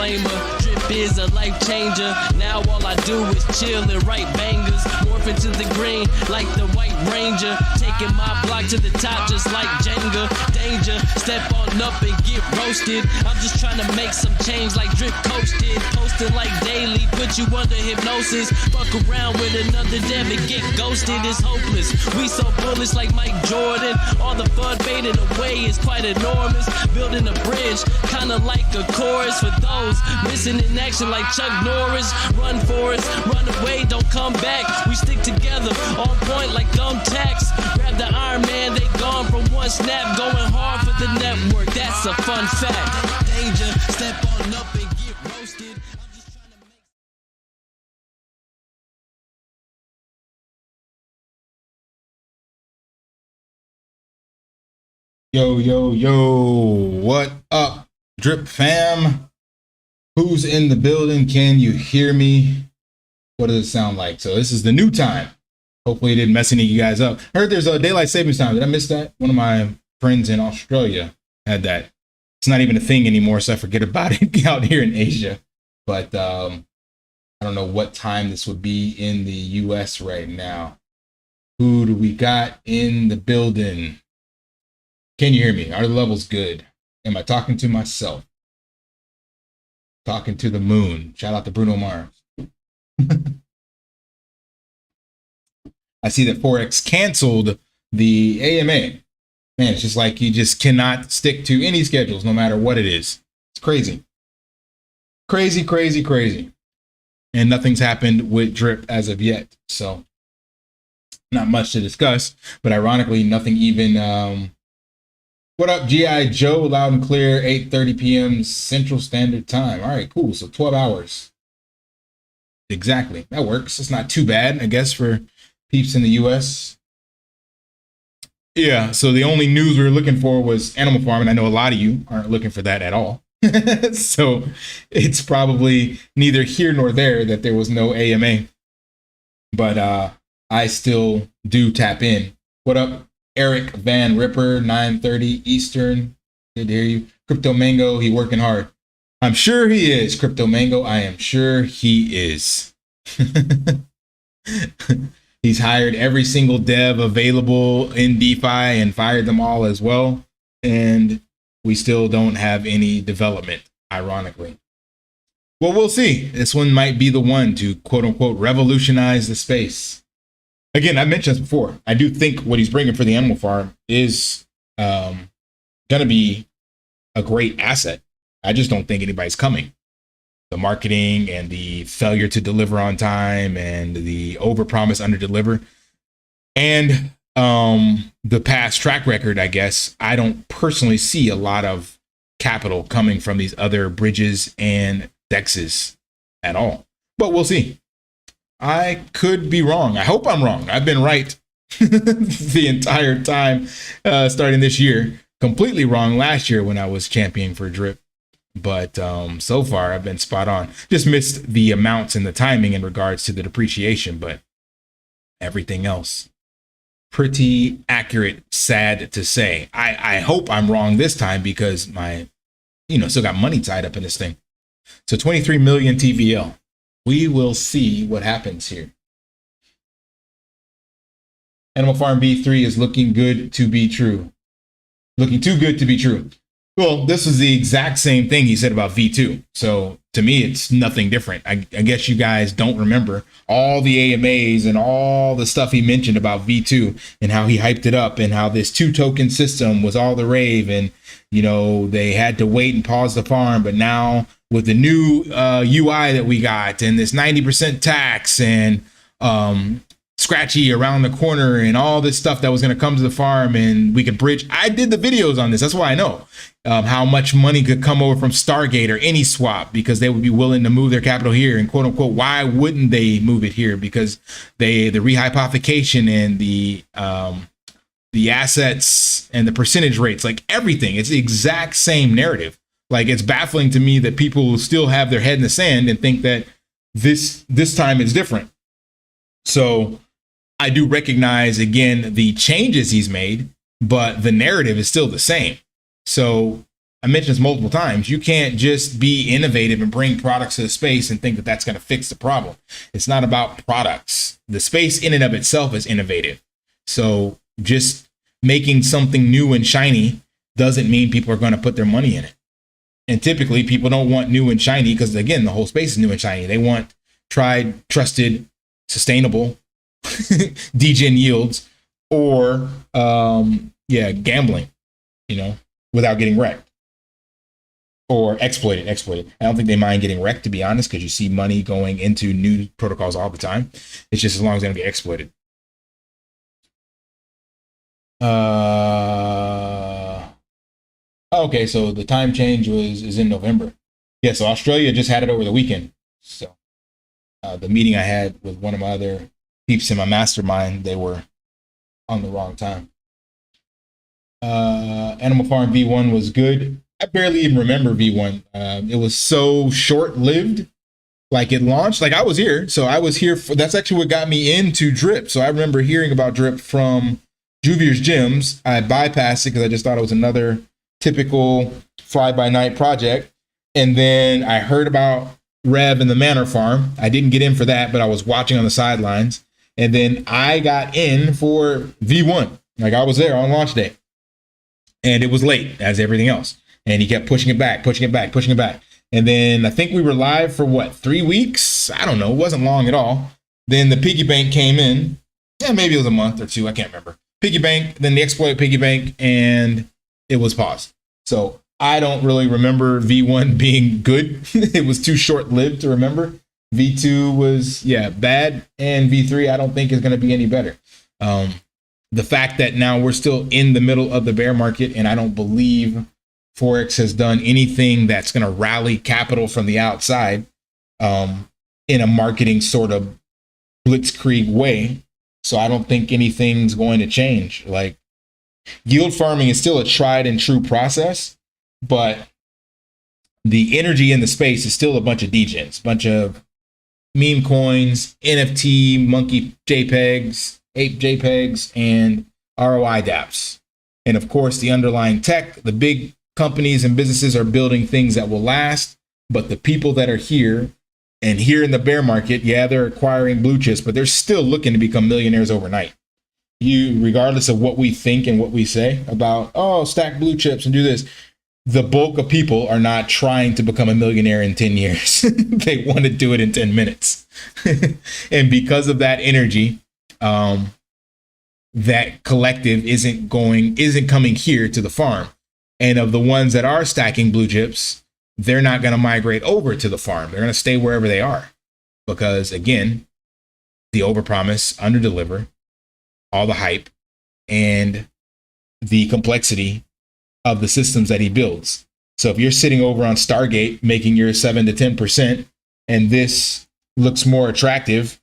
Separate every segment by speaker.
Speaker 1: disclaimer. Drip is a life changer. Now all I do is chill and write bangers. Morph into the green like the White Ranger. Taking my block to the top just like Jenga. Danger, step on up and get roasted. I'm just trying to make some change like Drip Coach did. Posting like daily, put you under hypnosis. Fuck around with another dev and get ghosted. It's hopeless. We so bullish like Mike Jordan. All the fun fading away is quite enormous. Building a bridge, kinda like a chorus for those missing in action like Chuck Norris. Run for it, run away, don't come back. We stick together, on point like thumbtacks. Grab the Iron Man, they gone from one snap. Going hard for the network, that's a fun fact. Danger, step on up and get roasted. I'm just trying to make...
Speaker 2: Yo, what up, Drip fam? Who's in the building? Can you hear me? What does it sound like? So this is the new time. Hopefully it didn't mess any of you guys up. I heard there's a daylight savings time. Did I miss that? One of my friends in Australia had that. It's not even a thing anymore, so I forget about it out here in Asia. But I don't know what time this would be in the US right now. Who do we got in the building? Can you hear me? Are the levels good? Am I talking to myself? Talking to the moon. Shout out to Bruno Mars. I see that Forex canceled the AMA. Man, it's just like you just cannot stick to any schedules, no matter what it is. It's crazy. Crazy, crazy, crazy. And nothing's happened with Drip as of yet. So not much to discuss, but ironically, nothing even... What up, G.I. Joe? Loud and clear, 8:30 p.m. Central Standard Time. All right, cool. So 12 hours. Exactly. That works. It's not too bad, I guess, for peeps in the U.S. Yeah, so the only news we were looking for was Animal Farm, and I know a lot of you aren't looking for that at all. So it's probably neither here nor there that there was no AMA. But I still do tap in. What up? Eric Van Ripper, 9:30 Eastern. Good to hear you. Crypto Mango, he working hard. I'm sure he is, Crypto Mango. I am sure he is. He's hired every single dev available in DeFi and fired them all as well. And we still don't have any development, ironically. Well, we'll see. This one might be the one to quote unquote revolutionize the space. Again, I mentioned this before. I do think what he's bringing for the Animal Farm is going to be a great asset. I just don't think anybody's coming. The marketing and the failure to deliver on time and the overpromise, underdeliver, and the past track record, I guess, I don't personally see a lot of capital coming from these other bridges and dexes at all. But we'll see. I could be wrong. I hope I'm wrong. I've been right the entire time starting this year. Completely wrong last year when I was championing for Drip. But so far, I've been spot on. Just missed the amounts and the timing in regards to the depreciation. But everything else, pretty accurate, sad to say. I hope I'm wrong this time because my, still got money tied up in this thing. So 23 million TVL. We will see what happens here. Animal Farm V3 is looking good to be true. Looking too good to be true. Well, this is the exact same thing he said about V2. So to me, it's nothing different. I guess you guys don't remember all the AMAs and all the stuff he mentioned about V2 and how he hyped it up and how this 2-token system was all the rave. And, they had to wait and pause the farm. But now with the new UI that we got and this 90% tax and scratchy around the corner and all this stuff that was going to come to the farm and we could bridge. I did the videos on this. That's why I know how much money could come over from Stargate or any swap because they would be willing to move their capital here and quote unquote, why wouldn't they move it here? Because the rehypothecation and the assets and the percentage rates, like everything, it's the exact same narrative. Like it's baffling to me that people still have their head in the sand and think that this time is different. So I do recognize, again, the changes he's made, but the narrative is still the same. So I mentioned this multiple times. You can't just be innovative and bring products to the space and think that that's going to fix the problem. It's not about products. The space in and of itself is innovative. So just making something new and shiny doesn't mean people are going to put their money in it. And typically people don't want new and shiny because, again, the whole space is new and shiny. They want tried, trusted, sustainable degen yields or, gambling, without getting wrecked. Or exploited. I don't think they mind getting wrecked, to be honest, because you see money going into new protocols all the time. It's just as long as they don't get exploited. Okay, so the time change is in November. Yeah, so Australia just had it over the weekend. So the meeting I had with one of my other peeps in my mastermind, they were on the wrong time. Animal Farm V1 was good. I barely even remember V1. It was so short-lived. Like it launched, like I was here. So I was here for, that's actually what got me into drip. So I remember hearing about drip from Juvier's Gyms. I bypassed it because I just thought it was another typical fly-by-night project. And then I heard about Rev and the Manor Farm. I didn't get in for that, but I was watching on the sidelines. And then I got in for V1. Like I was there on launch day. And it was late, as everything else. And he kept pushing it back. And then I think we were live for 3 weeks? I don't know. It wasn't long at all. Then the piggy bank came in. Yeah, maybe it was a month or two. I can't remember. Piggy bank, then the exploit piggy bank, and it was paused. So I don't really remember V1 being good. It was too short-lived to remember. V2 was, bad. And V3, I don't think is going to be any better. The fact that now we're still in the middle of the bear market, and I don't believe Forex has done anything that's going to rally capital from the outside in a marketing sort of blitzkrieg way. So I don't think anything's going to change. Like yield farming is still a tried and true process, but the energy in the space is still a bunch of degens, bunch of meme coins, NFT, monkey JPEGs, ape JPEGs, and ROI dApps. And of course, the underlying tech, the big companies and businesses are building things that will last, but the people that are here and here in the bear market, they're acquiring blue chips, but they're still looking to become millionaires overnight. Regardless of what we think and what we say about, stack blue chips and do this, the bulk of people are not trying to become a millionaire in 10 years. They want to do it in 10 minutes. And because of that energy, that collective isn't coming here to the farm. And of the ones that are stacking blue chips, they're not going to migrate over to the farm. They're going to stay wherever they are. Because again, the overpromise, underdeliver, all the hype, and the complexity of the systems that he builds. So if you're sitting over on Stargate making your 7 to 10%, and this looks more attractive,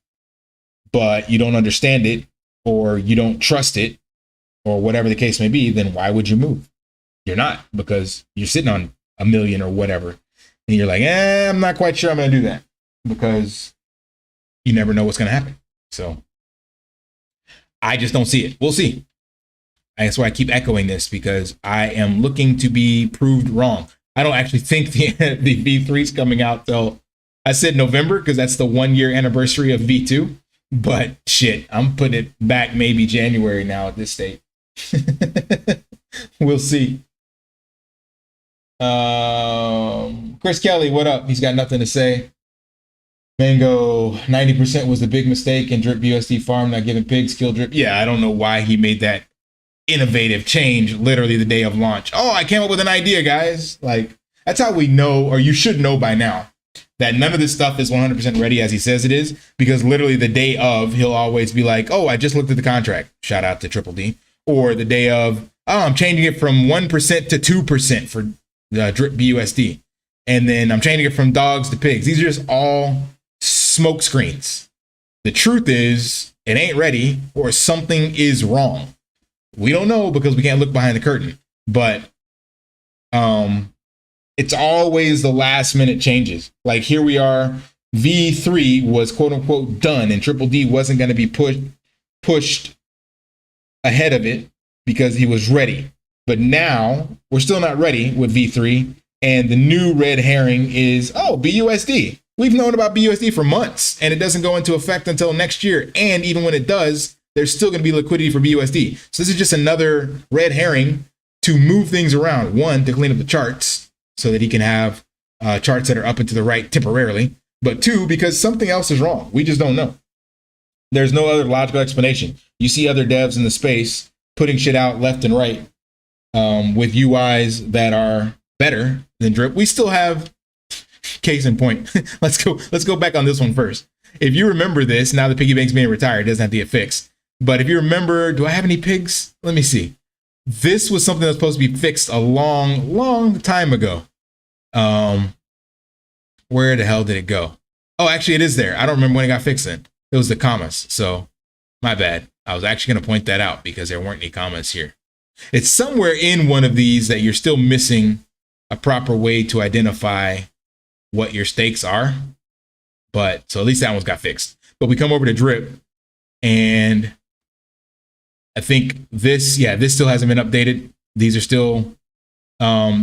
Speaker 2: but you don't understand it, or you don't trust it, or whatever the case may be, then why would you move? You're not, because you're sitting on a million or whatever. And you're like, I'm not quite sure I'm going to do that, because you never know what's going to happen. So I just don't see it. We'll see. That's why I keep echoing this, because I am looking to be proved wrong. I don't actually think the V3 is coming out till, I said November, because that's the 1 year anniversary of V2. But shit, I'm putting it back maybe January now at this state. We'll see. Chris Kelly, what up? He's got nothing to say. Mango, 90% was the big mistake in drip USD farm, not giving pigs kill drip. Yeah, I don't know why he made that innovative change literally the day of launch. I came up with an idea, guys. Like, that's how we know, or you should know by now, that none of this stuff is 100% ready as he says it is, because literally the day of, he'll always be like, I just looked at the contract. Shout out to Triple D. Or the day of, I'm changing it from 1% to 2% for drip BUSD. And then I'm changing it from dogs to pigs. These are just all smoke screens. The truth is, it ain't ready, or something is wrong. We don't know because we can't look behind the curtain. But it's always the last minute changes. Like here we are, V3 was quote unquote done, and Triple D wasn't going to be pushed ahead of it because he was ready. But now we're still not ready with V3. And the new red herring is, BUSD. We've known about BUSD for months, and it doesn't go into effect until next year. And even when it does, there's still going to be liquidity for BUSD. So this is just another red herring to move things around. One, to clean up the charts so that he can have charts that are up and to the right temporarily. But two, because something else is wrong. We just don't know. There's no other logical explanation. You see other devs in the space putting shit out left and right with UIs that are better than Drip. We still have case in point. Let's go back on this one first. If you remember this, now the piggy bank's being retired, it doesn't have to get fixed. But if you remember, do I have any pigs? Let me see. This was something that was supposed to be fixed a long time ago. Where the hell did it go? Oh, actually it is there. I don't remember when it got fixed then. It was the commas. So my bad. I was actually going to point that out because there weren't any commas here. It's somewhere in one of these that you're still missing a proper way to identify what your stakes are. But so at least that one's got fixed. But we come over to Drip, and I think this still hasn't been updated. These are still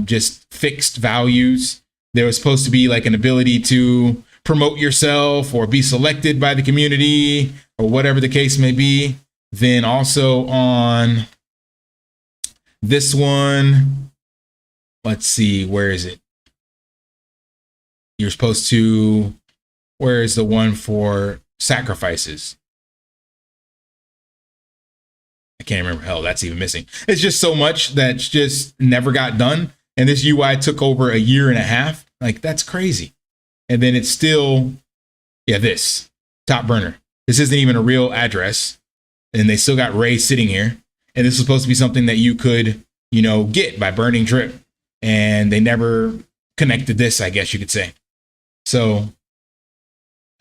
Speaker 2: just fixed values. There was supposed to be like an ability to promote yourself or be selected by the community or whatever the case may be. Then also on this one, let's see, where is it? You're supposed to, where is the one for sacrifices? I can't remember. Hell, that's even missing. It's just so much that's just never got done. And this UI took over a year and a half. Like, that's crazy. And then it's still, this top burner. This isn't even a real address. And they still got Ray sitting here. And this is supposed to be something that you could, get by burning Drip. And they never connected this, I guess you could say. So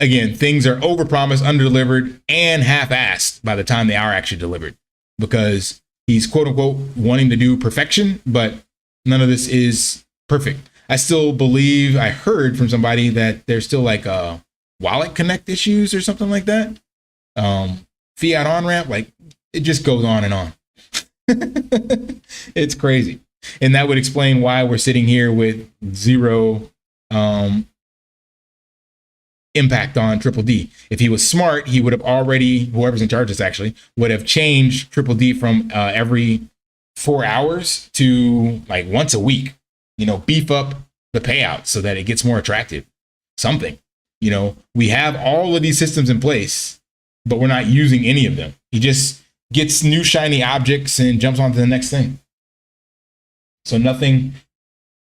Speaker 2: again, things are overpromised, underdelivered, and half-assed by the time they are actually delivered, because he's quote unquote wanting to do perfection, but none of this is perfect. I still believe, I heard from somebody that there's still like wallet connect issues or something like that. Fiat on-ramp, like it just goes on and on. It's crazy. And that would explain why we're sitting here with zero impact on Triple D. If he was smart, he would have already, whoever's in charge of this actually, would have changed Triple D from every 4 hours to like once a week. Beef up the payout so that it gets more attractive. Something. We have all of these systems in place, but we're not using any of them. He just gets new shiny objects and jumps on to the next thing. So nothing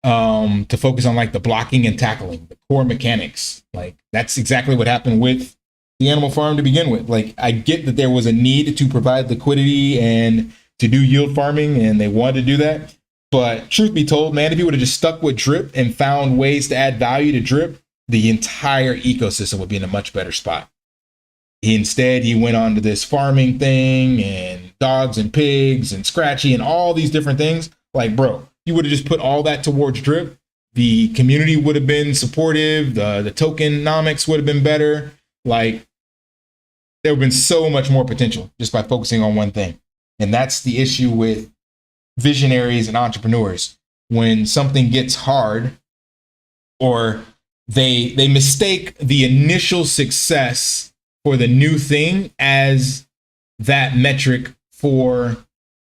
Speaker 2: to focus on like the blocking and tackling, the core mechanics. Like that's exactly what happened with the animal farm to begin with. Like I get that there was a need to provide liquidity and to do yield farming, and they wanted to do that. But truth be told, man, if you would have just stuck with Drip and found ways to add value to Drip, the entire ecosystem would be in a much better spot. Instead, he went on to this farming thing and dogs and pigs and Scratchy and all these different things. Like, bro, you would have just put all that towards Drip. The community would have been supportive. The tokenomics would have been better. Like, there would have been so much more potential just by focusing on one thing. And that's the issue with visionaries and entrepreneurs. When something gets hard, or they mistake the initial success for the new thing as that metric for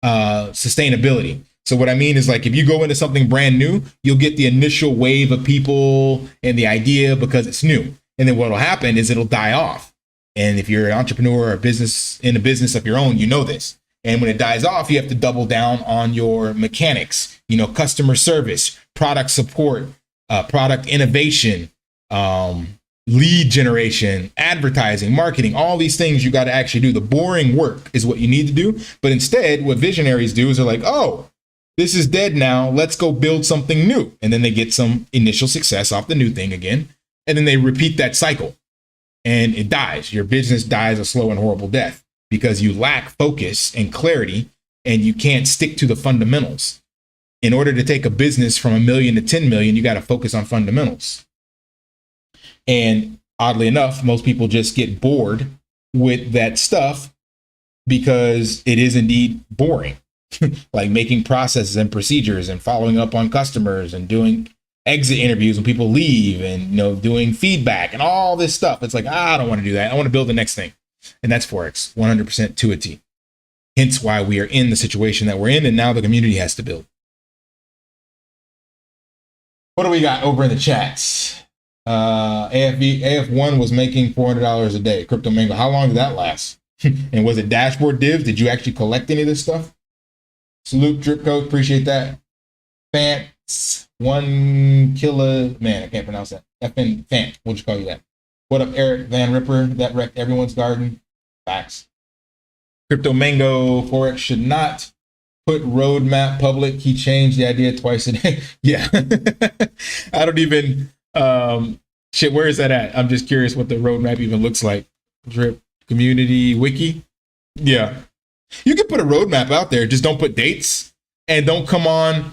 Speaker 2: sustainability. So what I mean is, like, if you go into something brand new, you'll get the initial wave of people and the idea because it's new. And then what'll happen is it'll die off. And if you're an entrepreneur or a business in a business of your own, you know this. And when it dies off, you have to double down on your mechanics, customer service, product support, product innovation, lead generation, advertising, marketing, all these things you got to actually do. The boring work is what you need to do. But instead, what visionaries do is they're like, oh, this is dead now. Let's go build something new. And then they get some initial success off the new thing again. And then they repeat that cycle and it dies. Your business dies a slow and horrible death because you lack focus and clarity and you can't stick to the fundamentals. In order to take a business from 1 million to 10 million, you got to focus on fundamentals. And oddly enough, most people just get bored with that stuff because it is indeed boring. like making processes and procedures and following up on customers and doing exit interviews when people leave and, you know, doing feedback and all this stuff. It's like, I don't want to do that. I want to build the next thing. And that's Forex 100% to a T. Hence why we are in the situation that we're in. And now the community has to build. What do we got over in the chats? AF1 was making $400 a day. Crypto Mango. How long did that last? And was it dashboard divs? Did you actually collect any of this stuff? Salute Drip Coach. Appreciate that. Fants. 1 killer. Man, I can't pronounce that. FN Fant. We'll just call you that. What up, Eric Van Ripper? That wrecked everyone's garden. Facts. Crypto Mango. Forex should not put roadmap public. He changed the idea twice a day. Yeah. I don't even, shit, where is that at? I'm just curious what the roadmap even looks like. Drip community wiki. Yeah. You can put a roadmap out there. Just don't put dates and don't come on.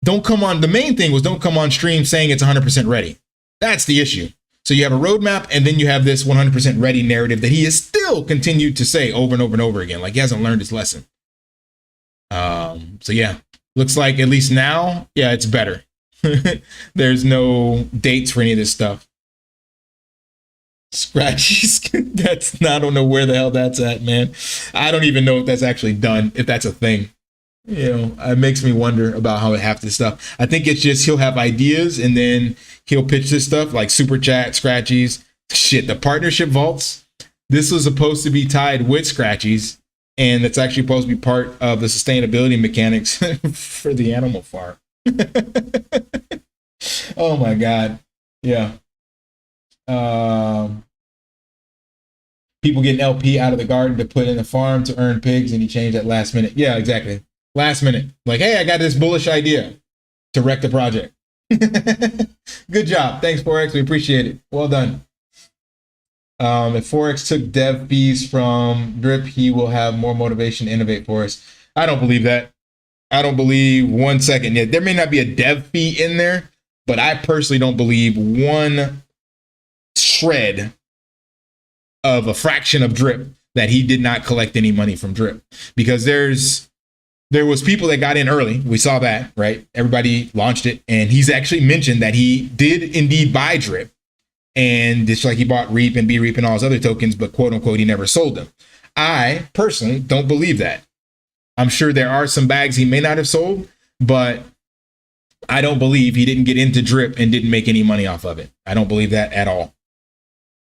Speaker 2: The main thing was don't come on stream saying it's 100% ready. That's the issue. So you have a roadmap and then you have this 100% ready narrative that he has still continued to say over and over and over again. Like he hasn't learned his lesson. So yeah, looks like at least now, yeah, it's better. There's no dates for any of this stuff. Scratchies. I don't know where the hell that's at, man. I don't even know if that's actually done, if that's a thing. You know, it makes me wonder about how it half this stuff. I think it's just he'll have ideas and then he'll pitch this stuff like super chat, scratchies, shit, the partnership vaults. This was supposed to be tied with scratchies. And it's actually supposed to be part of the sustainability mechanics for the animal farm. Oh my God. Yeah. People getting LP out of the garden to put in the farm to earn pigs, and he changed that last minute. Yeah, exactly. Last minute. Like, hey, I got this bullish idea to wreck the project. Good job. Thanks, Forex. We appreciate it. Well done. If Forex took dev fees from Drip, he will have more motivation to innovate for us. I don't believe that. I don't believe 1 second yet. There may not be a dev fee in there, but I personally don't believe one shred of a fraction of Drip that he did not collect any money from Drip, because there was people that got in early. We saw that, right? Everybody launched it, and he's actually mentioned that he did indeed buy Drip. And it's like he bought Reap and B-Reap and all his other tokens, but quote unquote, he never sold them. I personally don't believe that. I'm sure there are some bags he may not have sold, but I don't believe he didn't get into Drip and didn't make any money off of it. I don't believe that at all,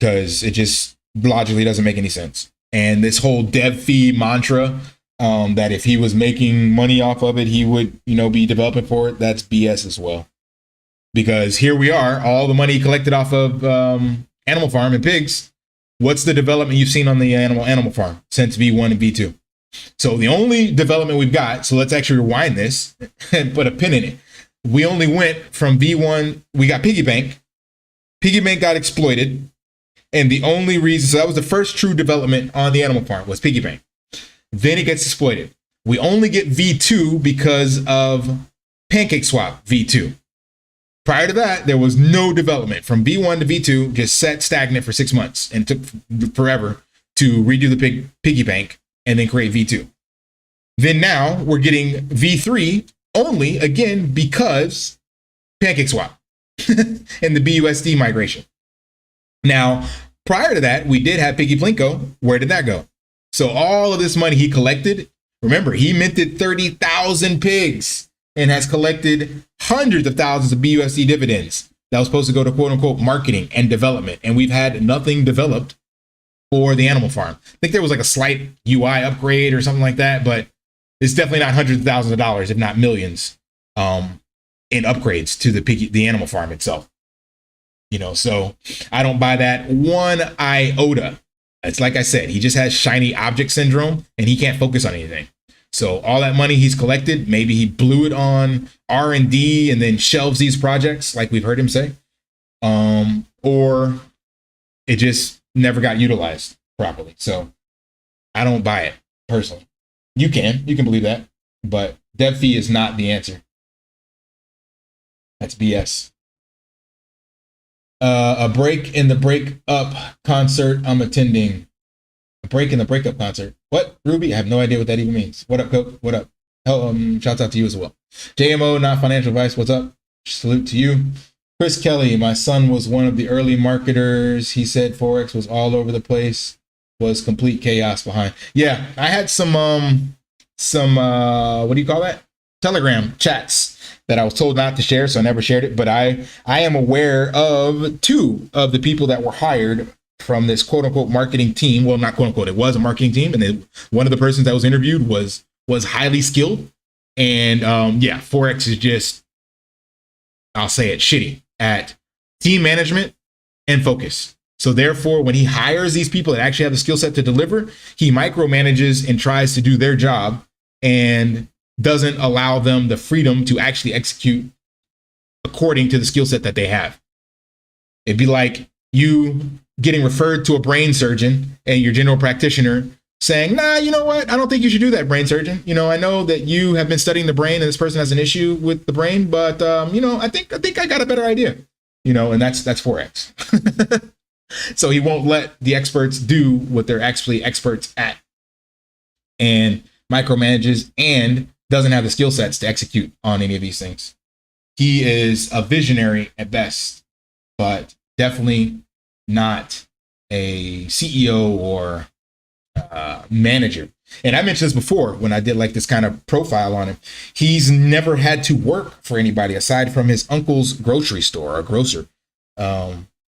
Speaker 2: because it just logically doesn't make any sense. And this whole dev fee mantra, that if he was making money off of it, he would, you know, be developing for it. That's BS as well. Because here we are, all the money collected off of Animal Farm and pigs. What's the development you've seen on the Animal Farm since V1 and V2? So the only development we've got, so let's actually rewind this and put a pin in it. We only went from V1, we got Piggy Bank. Piggy Bank got exploited. And the only reason, so that was the first true development on the Animal Farm, was Piggy Bank. Then it gets exploited. We only get V2 because of Pancake Swap V2. Prior to that, there was no development from V1 to V2, just sat stagnant for 6 months, and it took forever to redo the piggy bank and then create V2. Then now we're getting V3 only, again, because Pancake Swap and the BUSD migration. Now, prior to that, we did have Piggy Plinko. Where did that go? So all of this money he collected, remember, he minted 30,000 pigs and has collected hundreds of thousands of BUSD dividends that was supposed to go to quote unquote marketing and development. And we've had nothing developed for the Animal Farm. I think there was like a slight UI upgrade or something like that, but it's definitely not hundreds of thousands of dollars, if not millions, in upgrades to the Animal Farm itself. You know, so I don't buy that one iota. It's like I said, he just has shiny object syndrome and he can't focus on anything. So all that money he's collected, maybe he blew it on R&D and then shelves these projects, like we've heard him say, or it just never got utilized properly. So I don't buy it personally. You can believe that, but dev fee is not the answer. That's BS. A break in the breakup concert I'm attending. A break in the breakup concert. What, Ruby? I have no idea what that even means. What up, Coke? What up? Shouts out to you as well. JMO, not financial advice. What's up? Salute to you. Chris Kelly, my son was one of the early marketers. He said Forex was all over the place, was complete chaos behind. Yeah, I had some what do you call that? Telegram chats that I was told not to share, so I never shared it. But I am aware of 2 of the people that were hired from this quote unquote marketing team. Well, not quote unquote, it was a marketing team, and one of the persons that was interviewed was highly skilled. And yeah, Forex is just, I'll say it, shitty at team management and focus. So therefore, when he hires these people that actually have the skill set to deliver, he micromanages and tries to do their job and doesn't allow them the freedom to actually execute according to the skill set that they have. It'd be like you getting referred to a brain surgeon and your general practitioner saying, nah, you know what? I don't think you should do that, brain surgeon. You know, I know that you have been studying the brain and this person has an issue with the brain, but you know, I think I got a better idea. You know, and that's Forex. So he won't let the experts do what they're actually experts at, and micromanages and doesn't have the skill sets to execute on any of these things. He is a visionary at best, but definitely not a CEO or manager. And I mentioned this before when I did like this kind of profile on him. He's never had to work for anybody aside from his uncle's grocery store or grocer.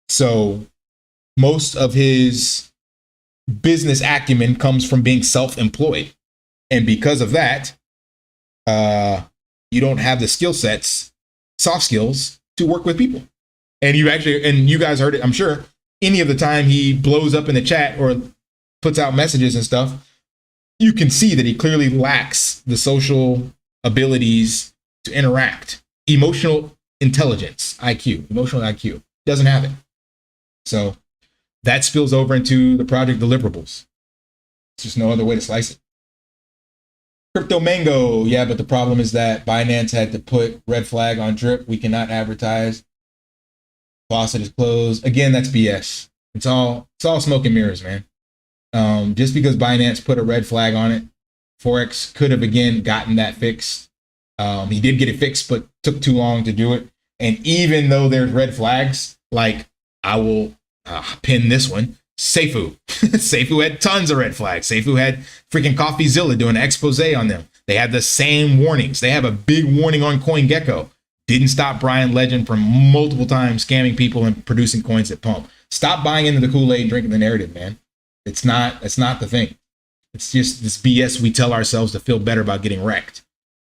Speaker 2: So most of his business acumen comes from being self-employed. And because of that, you don't have the skill sets, soft skills to work with people. And you guys heard it, I'm sure, any of the time he blows up in the chat or puts out messages and stuff, you can see that he clearly lacks the social abilities to interact. Emotional intelligence, emotional IQ, doesn't have it. So that spills over into the project deliverables. There's just no other way to slice it. Crypto Mango, yeah, but the problem is that Binance had to put red flag on drip. We cannot advertise. Faucet is closed. Again, that's BS. It's all smoke and mirrors, man. Just because Binance put a red flag on it, Forex could have again gotten that fixed. He did get it fixed, but took too long to do it. And even though there's red flags, like I will pin this one, Seifu. Seifu had tons of red flags. Seifu had freaking CoffeeZilla doing an expose on them. They had the same warnings. They have a big warning on CoinGecko. Didn't stop Brian Legend from multiple times scamming people and producing coins at pump. Stop buying into the Kool-Aid and drinking the narrative, man. It's not the thing. It's just this BS we tell ourselves to feel better about getting wrecked.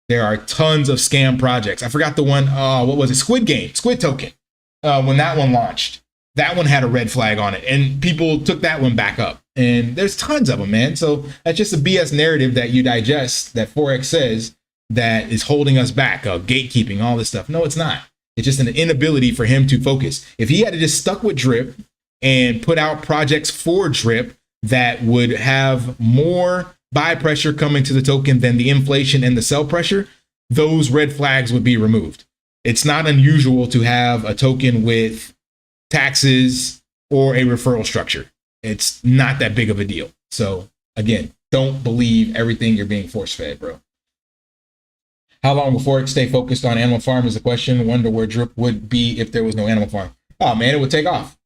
Speaker 2: There are tons of scam projects. I forgot the one, what was it? Squid Token. When that one launched, that one had a red flag on it and people took that one back up. And there's tons of them, man. So that's just a BS narrative that you digest that Forex says that is holding us back, gatekeeping, all this stuff. No, it's not. It's just an inability for him to focus. If he had just stuck with drip and put out projects for drip that would have more buy pressure coming to the token than the inflation and the sell pressure, those red flags would be removed. It's not unusual to have a token with taxes or a referral structure. It's not that big of a deal. So again, don't believe everything you're being force fed, bro. How long will Forex stay focused on Animal Farm is the question. Wonder where drip would be if there was no Animal Farm. Oh man, it would take off.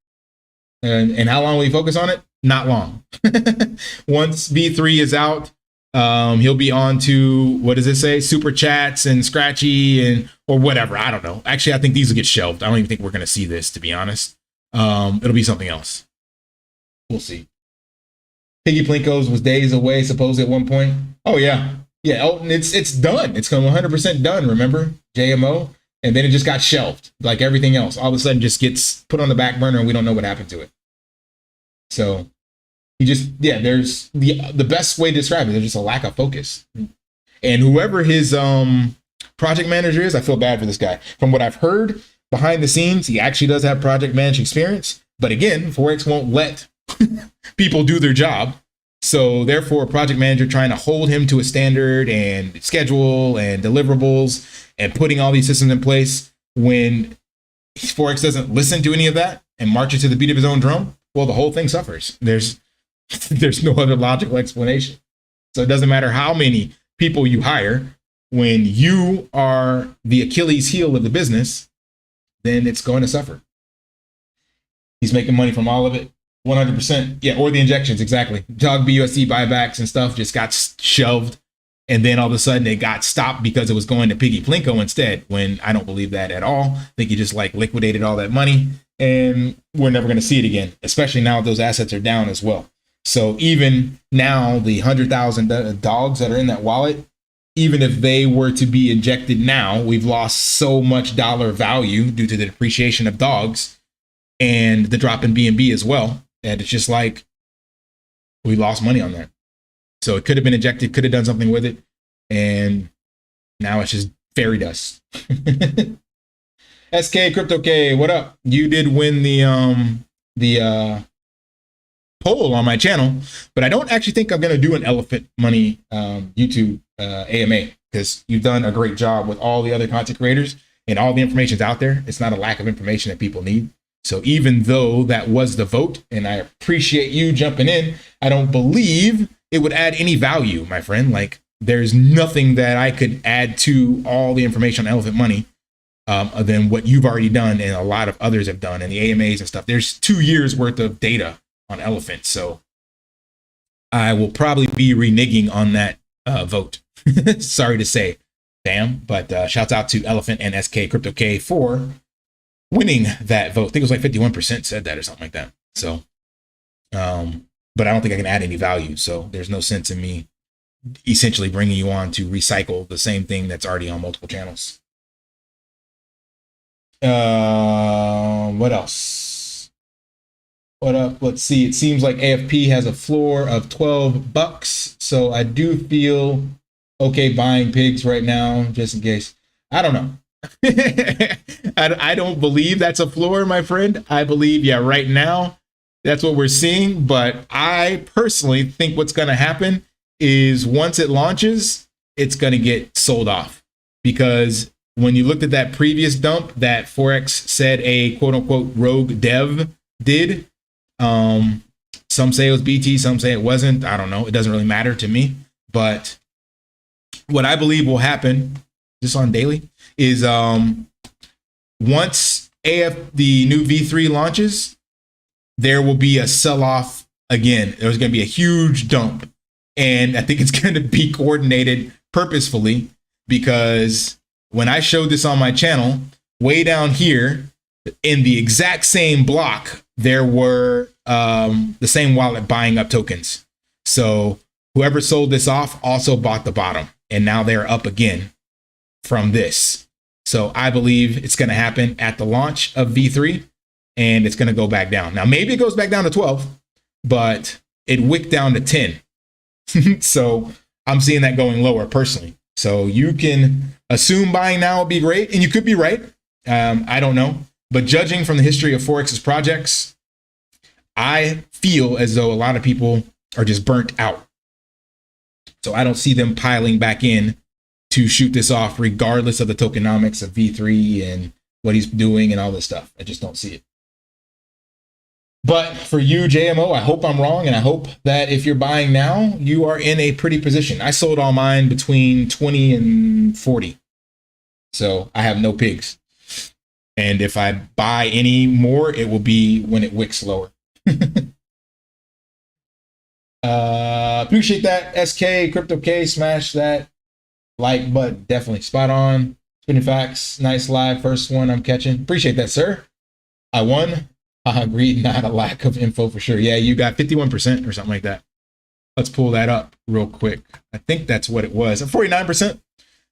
Speaker 2: And how long will he focus on it? Not long. Once V3 is out, he'll be on to, what does it say? Super chats and Scratchy and or whatever. I don't know. Actually, I think these will get shelved. I don't even think we're going to see this, to be honest. It'll be something else. We'll see. Piggy Plinko's was days away, supposedly at one point. Oh yeah. Yeah, Elton, it's done. It's 100% done, remember? JMO. And then it just got shelved, like everything else. All of a sudden just gets put on the back burner and we don't know what happened to it. So he just, yeah, there's the best way to describe it. There's just a lack of focus. And whoever his project manager is, I feel bad for this guy. From what I've heard behind the scenes, he actually does have project management experience. But again, Forex won't let people do their job. So therefore, a project manager trying to hold him to a standard and schedule and deliverables and putting all these systems in place when Forex doesn't listen to any of that and marches to the beat of his own drum, well, the whole thing suffers. There's no other logical explanation. So it doesn't matter how many people you hire, when you are the Achilles heel of the business, then it's going to suffer. He's making money from all of it. 100%. Yeah, or the injections, exactly. Dog BUSD buybacks and stuff just got shelved. And then all of a sudden it got stopped because it was going to Piggy Plinko instead, when I don't believe that at all. I think he just like liquidated all that money and we're never going to see it again, especially now those assets are down as well. So even now, the 100,000 dogs that are in that wallet, even if they were to be injected now, we've lost so much dollar value due to the depreciation of dogs and the drop in BNB as well. And it's just like, we lost money on that. So it could have been injected, could have done something with it. And now it's just fairy dust. SK Crypto K, what up? You did win the poll on my channel, but I don't actually think I'm going to do an elephant money YouTube AMA, because you've done a great job with all the other content creators and all the information's out there. It's not a lack of information that people need. So even though that was the vote, and I appreciate you jumping in, I don't believe it would add any value, my friend. Like, there's nothing that I could add to all the information on elephant money than what you've already done and a lot of others have done, and the AMAs and stuff. There's 2 years worth of data on elephant. So I will probably be reneging on that vote. Sorry to say, damn, but shouts out to Elephant and SK Crypto K for winning that vote. I think it was like 51% said that or something like that. So, but I don't think I can add any value. So there's no sense in me essentially bringing you on to recycle the same thing that's already on multiple channels. What else? What up? Let's see. It seems like AFP has a floor of $12. So I do feel okay buying pigs right now, just in case. I don't know. I don't believe that's a floor, my friend. I believe, yeah, right now, that's what we're seeing. But I personally think what's going to happen is once it launches, it's going to get sold off. Because when you looked at that previous dump that Forex said a quote unquote rogue dev did, some say it was BT, some say it wasn't. I don't know. It doesn't really matter to me. But what I believe will happen, just on daily, is once the new V3 launches, there will be a sell-off again. There's going to be a huge dump. And I think it's going to be coordinated purposefully, because when I showed this on my channel, way down here in the exact same block, there were the same wallet buying up tokens. So whoever sold this off also bought the bottom, and now they're up again from this. So I believe it's going to happen at the launch of V3, and it's going to go back down. Now, maybe it goes back down to 12, but it wicked down to 10. So I'm seeing that going lower personally. So you can assume buying now would be great, and you could be right. I don't know. But judging from the history of Forex's projects, I feel as though a lot of people are just burnt out. So I don't see them piling back in to shoot this off, regardless of the tokenomics of V3 and what he's doing and all this stuff. I just don't see it. But for you, JMO, I hope I'm wrong. And I hope that if you're buying now, you are in a pretty position. I sold all mine between 20 and 40. So I have no pigs. And if I buy any more, it will be when it wicks lower. Appreciate that. SK, Crypto K, smash that like button. Definitely spot on. Spinning facts. Nice live. First one I'm catching. Appreciate that, sir. I won. Agreed, not a lack of info for sure. Yeah, you got 51% or something like that. Let's pull that up real quick. I think that's what it was. 49%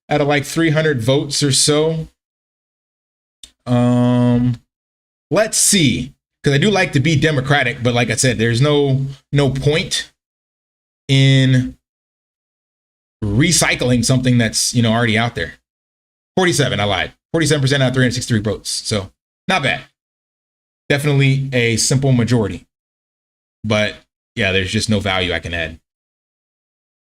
Speaker 2: out of like 300 votes or so. Let's see, because I do like to be democratic, but like I said, there's no point in recycling something that's, you know, already out there. 47, I lied. 47% out of 363 votes. So not bad. Definitely a simple majority. But yeah, there's just no value I can add.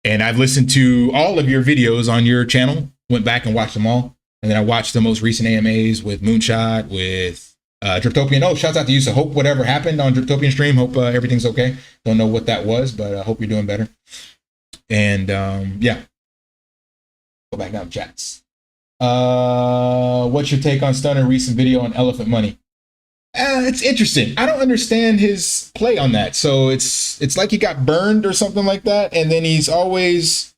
Speaker 2: And I've listened to all of your videos on your channel, went back and watched them all. And then I watched the most recent AMAs with Moonshot, with Driptopian. Oh, shouts out to you. So hope whatever happened on Driptopian stream, hope everything's okay. Don't know what that was, but I hope you're doing better. And yeah. Go back down chats. What's your take on Stunna recent video on elephant money? It's interesting. I don't understand his play on that. So it's like he got burned or something like that, and then he's always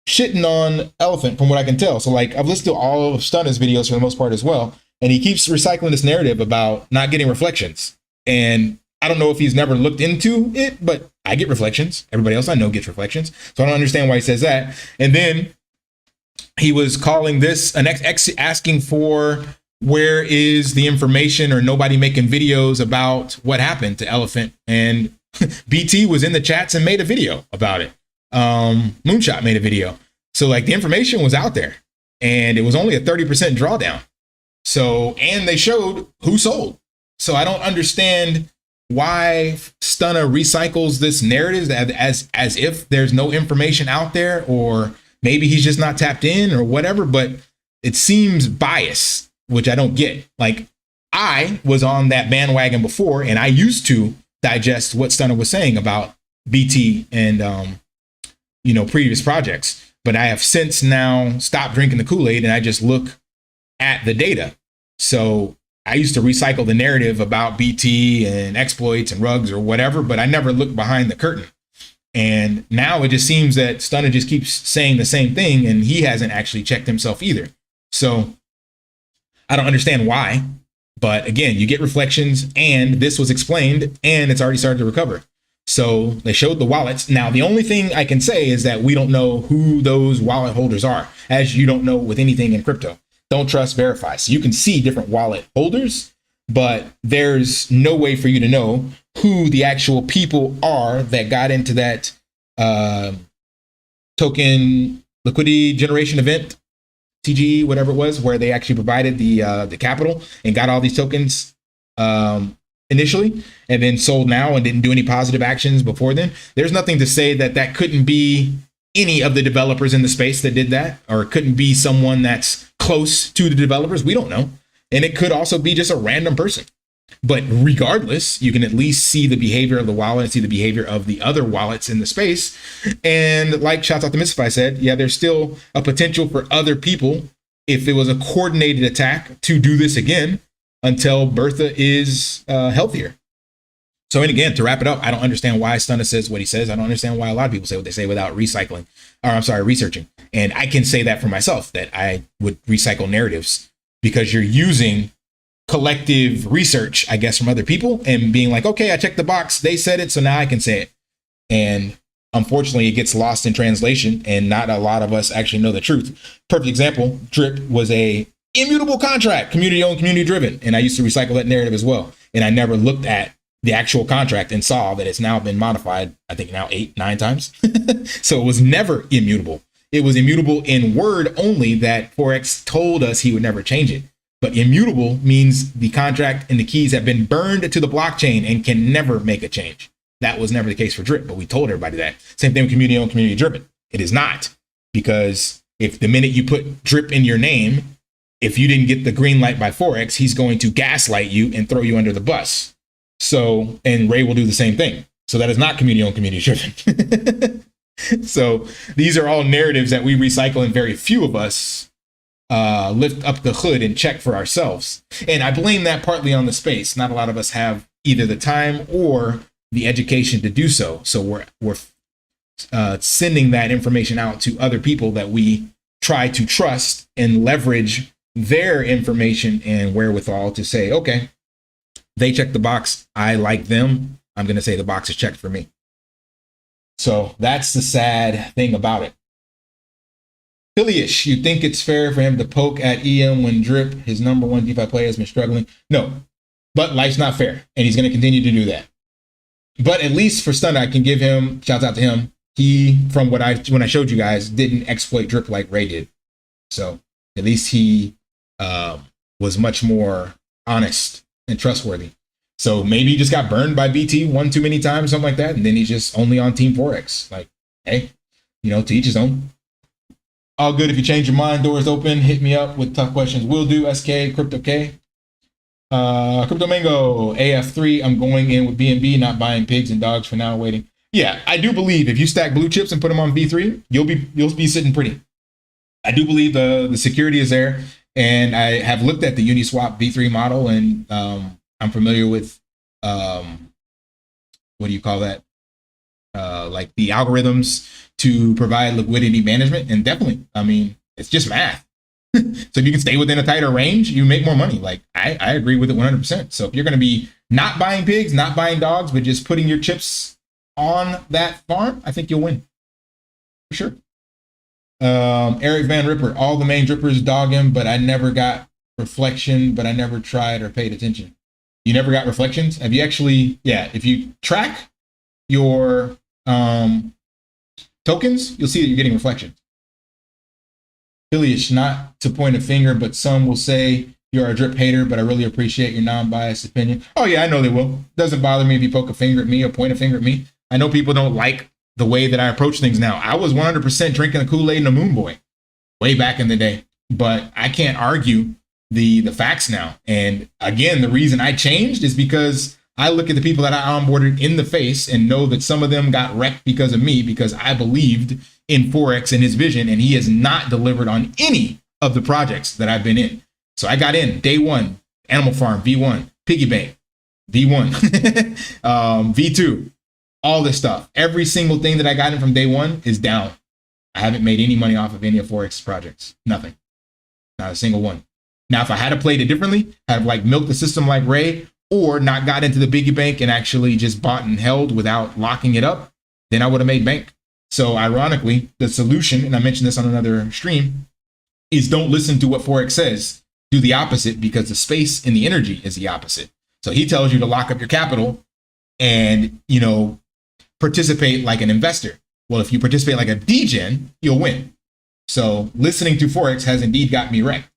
Speaker 2: shitting on elephant, from what I can tell. So like I've listened to all of Stunna's videos for the most part as well, and he keeps recycling this narrative about not getting reflections. And I don't know if he's never looked into it, but I get reflections. Everybody else I know gets reflections, so I don't understand why he says that. And then he was calling this an asking for where is the information or nobody making videos about what happened to elephant, and BT was in the chats and made a video about it. Moonshot made a video. So like the information was out there, and it was only a 30% drawdown. So, and they showed who sold. So I don't understand why Stunna recycles this narrative as if there's no information out there, or maybe he's just not tapped in or whatever, but it seems biased, which I don't get. Like, I was on that bandwagon before, and I used to digest what Stunna was saying about BT and, previous projects. But I have since now stopped drinking the Kool-Aid, and I just look at the data. So I used to recycle the narrative about BT and exploits and rugs or whatever, but I never looked behind the curtain. And now it just seems that Stunna just keeps saying the same thing, and he hasn't actually checked himself either. So I don't understand why. But again, you get reflections, and this was explained, and it's already started to recover. So they showed the wallets. Now, the only thing I can say is that we don't know who those wallet holders are, as you don't know with anything in crypto. Don't trust, verify. So you can see different wallet holders, but there's no way for you to know who the actual people are that got into that token liquidity generation event, TGE, whatever it was, where they actually provided the capital and got all these tokens initially, and then sold now and didn't do any positive actions before then. There's nothing to say that that couldn't be any of the developers in the space that did that, or it couldn't be someone that's close to the developers. We don't know. And it could also be just a random person. But regardless, you can at least see the behavior of the wallet and see the behavior of the other wallets in the space. And like shouts out to Mystify said, yeah, there's still a potential for other people, if it was a coordinated attack, to do this again until Bertha is healthier. So, and again, to wrap it up, I don't understand why Stunna says what he says. I don't understand why a lot of people say what they say without recycling, or I'm sorry, researching. And I can say that for myself, that I would recycle narratives, because you're using collective research, I guess, from other people and being like, okay, I checked the box, they said it, so now I can say it. And unfortunately, it gets lost in translation, and not a lot of us actually know the truth. Perfect example, Drip was a immutable contract, community owned, community driven. And I used to recycle that narrative as well. And I never looked at the actual contract and saw that it's now been modified, I think now 8-9 times. So it was never immutable. It was immutable in word only, that Forex told us he would never change it. But immutable means the contract and the keys have been burned to the blockchain and can never make a change. That was never the case for Drip, but we told everybody that. Same thing with community owned, community driven. It is not, because if the minute you put Drip in your name, if you didn't get the green light by Forex, he's going to gaslight you and throw you under the bus. So, and Ray will do the same thing. So that is not community owned, community driven. So these are all narratives that we recycle, and very few of us lift up the hood and check for ourselves. And I blame that partly on the space. Not a lot of us have either the time or the education to do so. So we're sending that information out to other people that we try to trust and leverage their information and wherewithal to say, okay, they check the box, I like them, I'm going to say the box is checked for me. So that's the sad thing about it. Philly-ish, you think it's fair for him to poke at EM when Drip, his number one DeFi player, has been struggling? No, but life's not fair, and he's going to continue to do that. But at least for Stunna, I can give him, shouts out to him, he, from when I showed you guys, didn't exploit Drip like Ray did. So at least he was much more honest and trustworthy. So maybe he just got burned by BT one too many times, something like that, and then he's just only on Team Forex. Like, hey, to each his own. All good. If you change your mind, doors open. Hit me up with tough questions. Will do. SK Crypto K. Crypto Mango AF3. I'm going in with BNB, not buying pigs and dogs for now. Waiting. Yeah, I do believe if you stack blue chips and put them on V3, you'll be sitting pretty. I do believe the security is there, and I have looked at the Uniswap V3 model, and I'm familiar with what do you call that? Like the algorithms to provide liquidity management, and definitely, I mean, it's just math. So if you can stay within a tighter range, you make more money. Like I agree with it 100%. So if you're going to be not buying pigs, not buying dogs, but just putting your chips on that farm, I think you'll win for sure. Eric Van Ripper, all the main drippers dog him, but I never got reflection, but I never tried or paid attention. You never got reflections? Have you actually, yeah, if you track your tokens, you'll see that you're getting reflections. Philly-ish, not to point a finger, but some will say you're a drip hater, but I really appreciate your non-biased opinion. Oh yeah, I know they will. Doesn't bother me if you poke a finger at me or point a finger at me. I know people don't like the way that I approach things now. I was 100% drinking the Kool-Aid and a Moon Boy way back in the day, but I can't argue the facts now. And again, the reason I changed is because I look at the people that I onboarded in the face and know that some of them got wrecked because of me, because I believed in Forex and his vision, and he has not delivered on any of the projects that I've been in. So I got in day one, Animal Farm, V1, Piggy Bank, V1, V2, all this stuff. Every single thing that I got in from day one is down. I haven't made any money off of any of Forex projects. Nothing. Not a single one. Now, if I had played it differently, have like milked the system like Ray, or not got into the piggy bank and actually just bought and held without locking it up, then I would have made bank. So ironically, the solution, and I mentioned this on another stream, is don't listen to what Forex says. Do the opposite, because the space and the energy is the opposite. So he tells you to lock up your capital and, you know, participate like an investor. Well, if you participate like a degen, you'll win. So listening to Forex has indeed got me wrecked.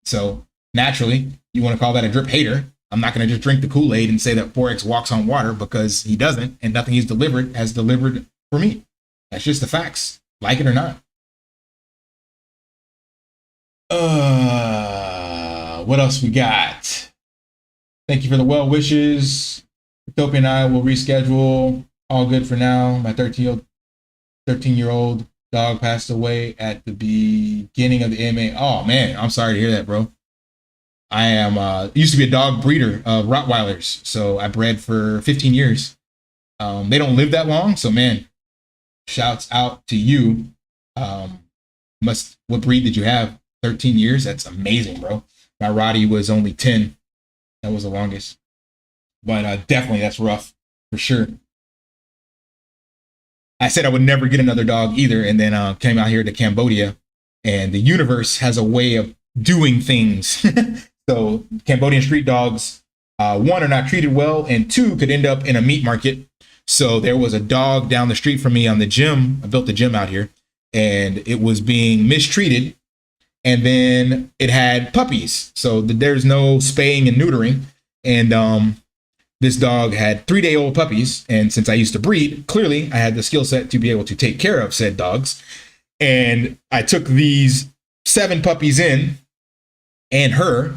Speaker 2: So naturally, you want to call that a drip hater. I'm not going to just drink the Kool-Aid and say that Forex walks on water, because he doesn't, and nothing he's delivered has delivered for me. That's just the facts, like it or not. What else we got? Thank you for the well wishes. Utopia and I will reschedule. All good for now. My 13-year-old dog passed away at the beginning of the AMA. Oh man, I'm sorry to hear that, bro. I am used to be a dog breeder of Rottweilers, so I bred for 15 years. They don't live that long, so man, shouts out to you. What breed did you have? 13 years? That's amazing, bro. My Roddy was only 10. That was the longest. But definitely that's rough for sure. I said I would never get another dog either, and then came out here to Cambodia, and the universe has a way of doing things. So Cambodian street dogs, one, are not treated well, and two, could end up in a meat market. So there was a dog down the street from me on the gym. I built a gym out here, and it was being mistreated. And then it had puppies. So there's no spaying and neutering. And this dog had 3-day-old puppies. And since I used to breed, clearly I had the skill set to be able to take care of said dogs. And I took these 7 puppies in, and her.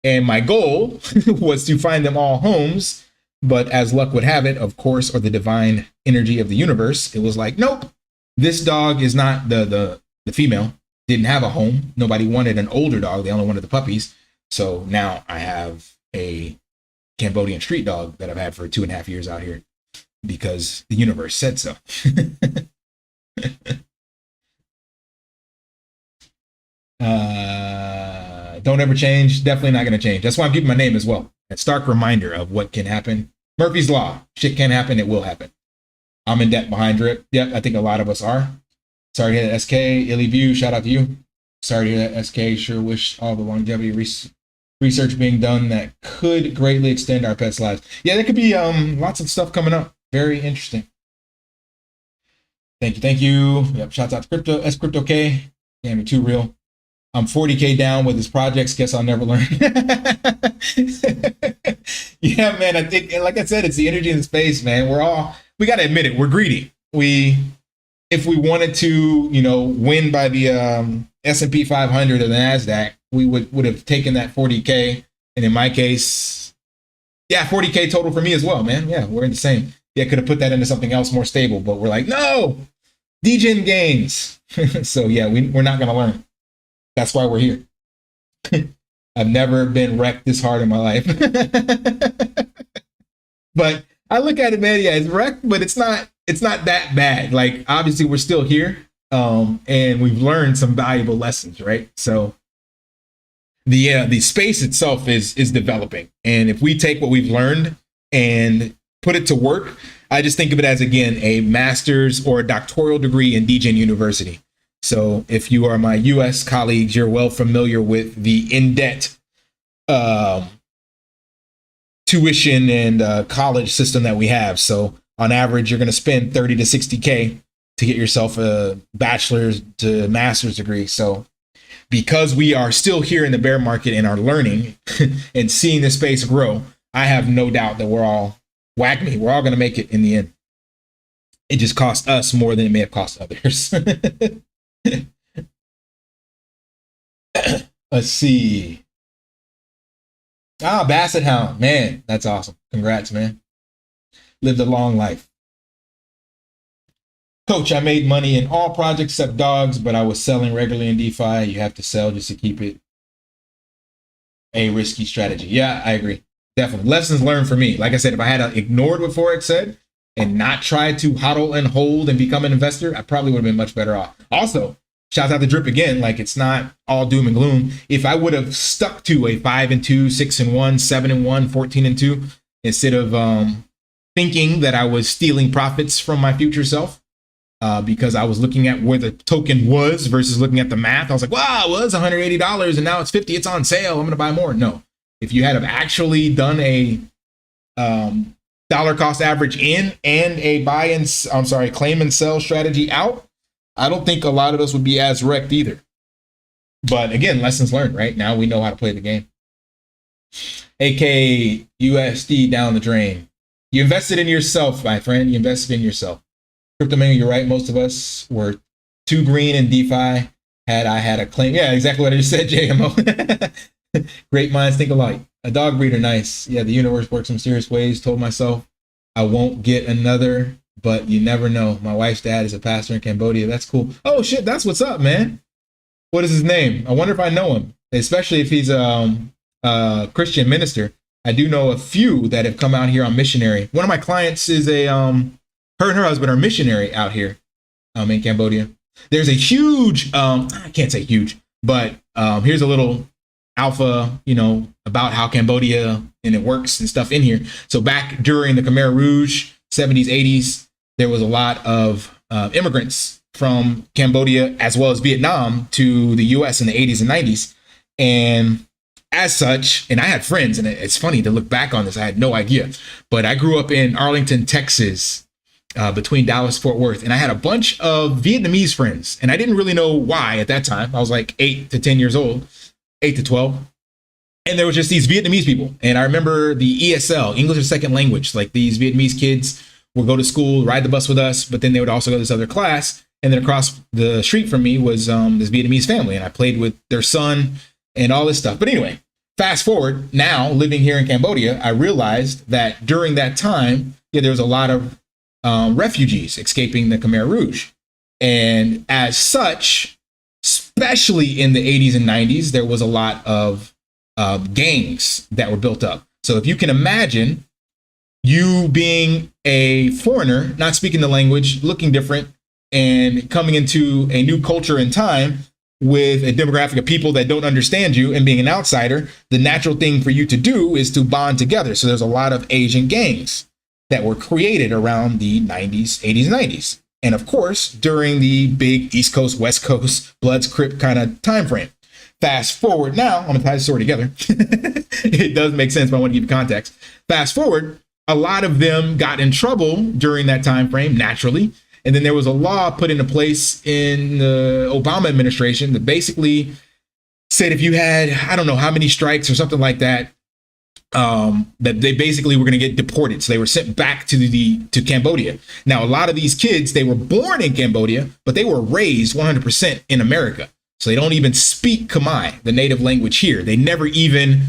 Speaker 2: And my goal was to find them all homes. But as luck would have it, of course, or the divine energy of the universe, it was like, nope, this dog is not the female. Didn't have a home. Nobody wanted an older dog. They only wanted the puppies. So now I have a Cambodian street dog that I've had for 2.5 years out here because the universe said so. Don't ever change. Definitely not going to change. That's why I'm keeping my name as well. A stark reminder of what can happen. Murphy's Law. Shit can happen. It will happen. I'm in debt behind drip. Yep, I think a lot of us are. Sorry to hear that, SK. Illy View, shout out to you. Sorry to hear that, SK. Sure wish all the longevity research being done that could greatly extend our pets' lives. Yeah, there could be lots of stuff coming up. Very interesting. Thank you, thank you. Yep, shouts out to Crypto, Crypto K. Damn, you're too real. I'm 40K down with his projects. Guess I'll never learn. Yeah, man, I think, and like I said, it's the energy in the space, man. We got to admit it. We're greedy. If we wanted to, you know, win by the S&P 500 or the NASDAQ, we would have taken that 40K. And in my case, yeah, 40K total for me as well, man. Yeah, we're in the same. Yeah, could have put that into something else more stable, but we're like, no, Degen gains. So yeah, we're not going to learn. That's why we're here. I've never been wrecked this hard in my life. But I look at it, man, yeah, it's wrecked, but it's not that bad. Like, obviously we're still here. And we've learned some valuable lessons, right? So the space itself is developing. And if we take what we've learned and put it to work, I just think of it as, again, a master's or a doctoral degree in Degen University. So if you are my US colleagues, you're well familiar with the in-debt tuition and college system that we have. So on average, you're going to spend 30 to 60K to get yourself a bachelor's to master's degree. So because we are still here in the bear market and are learning and seeing the space grow, I have no doubt that we're all going to make it in the end. It just cost us more than it may have cost others. Let's see. Basset Hound, man, that's awesome. Congrats, man. Lived a long life. Coach, I made money in all projects except dogs, but I was selling regularly in DeFi. You have to sell just to keep it a risky strategy. Yeah, I agree. Definitely. Lessons learned for me. Like I said, if I had ignored what Forex said and not tried to hodl and hold and become an investor, I probably would have been much better off. Also, shout out to Drip again. Like, it's not all doom and gloom. If I would have stuck to a 5-2, 6-1, 7-1, 14-2, instead of thinking that I was stealing profits from my future self, because I was looking at where the token was versus looking at the math, I was like, wow, it was $180 and now it's 50. It's on sale. I'm going to buy more. No. If you had have actually done a dollar cost average in and a claim and sell strategy out, I don't think a lot of us would be as wrecked either. But again, lessons learned, right? Now we know how to play the game. AK USD down the drain. You invested in yourself, my friend. You invested in yourself. Crypto man, you're right. Most of us were too green in DeFi. Had I had a claim. Yeah, exactly what I just said, JMO. Great minds think alike. A dog breeder, nice. Yeah, the universe works in mysterious ways. Told myself I won't get another, but you never know. My wife's dad is a pastor in Cambodia. That's cool. Oh shit, that's what's up, man. What is his name? I wonder if I know him, especially if he's a Christian minister. I do know a few that have come out here on missionary. One of my clients is her and her husband are missionary out here in Cambodia. There's a huge, I can't say huge, but here's a little alpha, about how Cambodia and it works and stuff in here. So back during the Khmer Rouge, 70s, 80s, there was a lot of immigrants from Cambodia as well as Vietnam to the US in the 80s and 90s. And as such, and I had friends, and it's funny to look back on this, I had no idea, but I grew up in Arlington, Texas, between Dallas, Fort Worth, and I had a bunch of Vietnamese friends, and I didn't really know why at that time. I was like 8 to 10 years old, 8 to 12. And there was just these Vietnamese people. And I remember the ESL, English as Second Language, like these Vietnamese kids would go to school, ride the bus with us, but then they would also go to this other class. And then across the street from me was this Vietnamese family, and I played with their son and all this stuff. But anyway, fast forward, now living here in Cambodia, I realized that during that time, there was a lot of refugees escaping the Khmer Rouge. And as such, especially in the 80s and 90s, there was a lot of gangs that were built up. So if you can imagine you being a foreigner, not speaking the language, looking different, and coming into a new culture and time with a demographic of people that don't understand you and being an outsider, the natural thing for you to do is to bond together. So there's a lot of Asian gangs that were created around the 90s, 80s, 90s. And of course, during the big East Coast, West Coast, Bloods, Crip kind of time frame. Fast forward now, I'm going to tie the story together. It does make sense, but I want to give you context. Fast forward, a lot of them got in trouble during that time frame, naturally. And then there was a law put into place in the Obama administration that basically said if you had, I don't know how many strikes or something like that, that they basically were going to get deported. So they were sent back to Cambodia. Now, a lot of these kids, they were born in Cambodia, but they were raised 100% in America. So they don't even speak Khmer, the native language here. They never even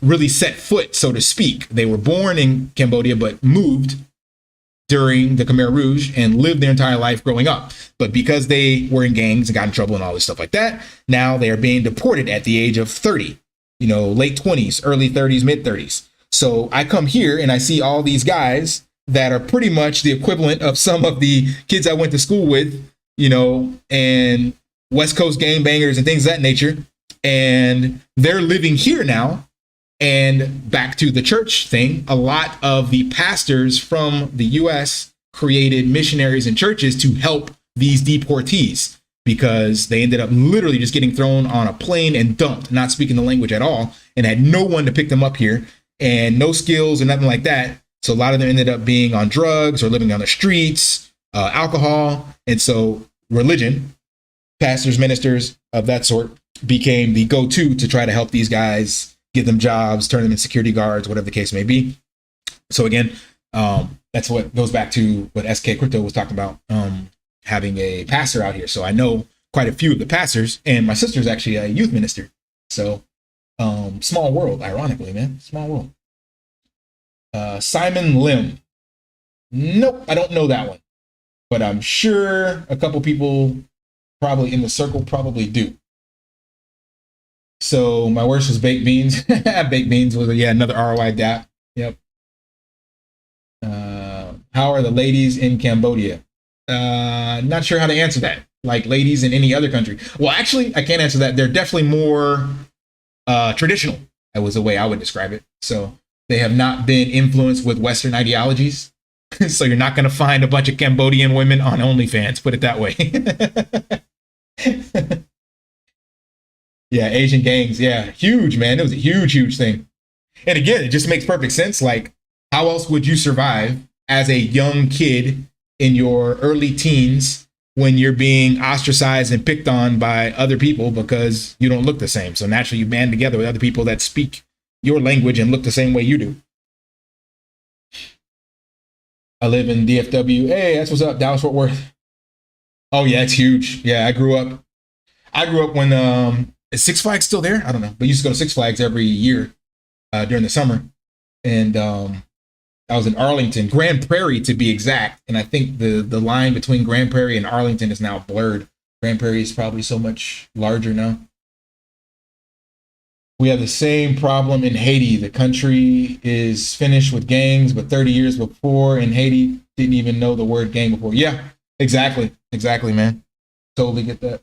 Speaker 2: really set foot, so to speak. They were born in Cambodia, but moved during the Khmer Rouge and lived their entire life growing up. But because they were in gangs and got in trouble and all this stuff like that, now they are being deported at the age of 30, late 20s, early 30s, mid 30s. So I come here and I see all these guys that are pretty much the equivalent of some of the kids I went to school with, and West Coast gangbangers and things of that nature. And they're living here now. And back to the church thing, a lot of the pastors from the US created missionaries and churches to help these deportees, because they ended up literally just getting thrown on a plane and dumped, not speaking the language at all, and had no one to pick them up here and no skills or nothing like that. So a lot of them ended up being on drugs or living on the streets, alcohol. And so religion, pastors, ministers of that sort, became the go-to to try to help these guys, get them jobs, turn them into security guards, whatever the case may be. So again, that's what goes back to what SK Crypto was talking about, having a pastor out here. So I know quite a few of the pastors, and my sister's actually a youth minister. So small world, ironically, man, small world. Simon Lim. Nope, I don't know that one, but I'm sure a couple people probably in the circle probably do. So my worst was baked beans. Baked beans was another ROI DAP. Yep. How are the ladies in Cambodia? Not sure how to answer that. Like ladies in any other country. Well, actually, I can't answer that. They're definitely more traditional. That was the way I would describe it. So they have not been influenced with Western ideologies. So you're not going to find a bunch of Cambodian women on OnlyFans. Put it that way. Yeah, Asian gangs. Yeah, huge, man. It was a huge, huge thing. And again, it just makes perfect sense. Like, how else would you survive as a young kid in your early teens when you're being ostracized and picked on by other people because you don't look the same? So naturally, you band together with other people that speak your language and look the same way you do. I live in DFW. Hey, that's what's up, Dallas Fort Worth. Oh yeah, it's huge. Yeah, I grew up when is Six Flags still there? I don't know, but I used to go to Six Flags every year during the summer. And I was in Arlington, Grand Prairie to be exact. And I think the line between Grand Prairie and Arlington is now blurred. Grand Prairie is probably so much larger now. We have the same problem in Haiti. The country is finished with gangs, but 30 years before in Haiti didn't even know the word gang before. Yeah, exactly. Exactly, man. Totally get that.